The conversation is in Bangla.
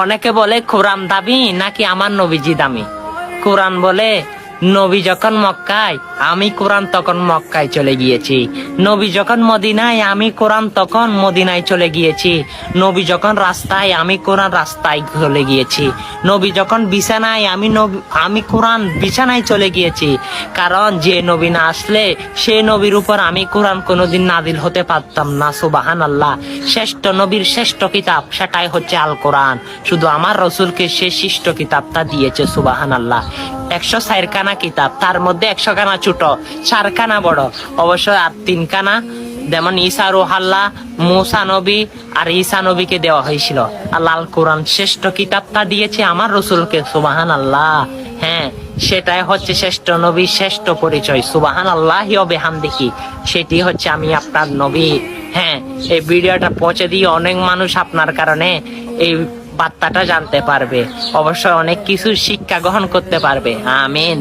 অনেকে বলে কোরআন দামি নাকি আমার নবীজি দামি। কোরআন বলে নবী যখন মক্কায়, আমি কোরআন তখন মক্কায় চলে গিয়েছি। নবী যখন মদিনায়, আমি কোরআন তখন মদিনায় চলে গিয়েছি। নবী যখন রাস্তায়, আমি কোরআন রাস্তায় চলে গিয়েছি। নবী যখন বিছানায়, আমি কোরআন বিছানায় চলে গিয়েছি। কারণ যে নবী না আসলে সে নবীর উপর আমি কোরআন কোনোদিন নাজিল হতে পারতাম না। সুবহানাল্লাহ। শ্রেষ্ঠ নবীর শ্রেষ্ঠ কিতাব সেটাই হচ্ছে আল কোরআন। শুধু আমার রসুলকে সে শ্রেষ্ঠ কিতাবটা দিয়েছে। সুবহানাল্লাহ। 104 খানা কিতাব, তার মধ্যে 100 খানা ছোট, 4 খানা বড়, অবশ্য আর 3 খানা যেমন ঈসা রুহাল্লাহ, মুসা নবী আর ঈসা নবীকে দেওয়া হয়েছিল। আল্লাহ আল কোরআন শ্রেষ্ঠ কিতাবটা দিয়েছে আমার রসুলকে। সুবহানাল্লাহ। হ্যাঁ, সেটাই হচ্ছে শ্রেষ্ঠ নবী, শ্রেষ্ঠ পরিচয়। সুবহানাল্লাহি ওয়া বিহামদিহি। সেটি হচ্ছে আমি আপনার নবী। হ্যাঁ, এই ভিডিওটা পৌঁছে দিয়ে অনেক মানুষ আপনার কারণে এই বার্তাটা জানতে পারবে, অবশ্যই অনেক কিছু শিক্ষা গ্রহণ করতে পারবে। আমিন।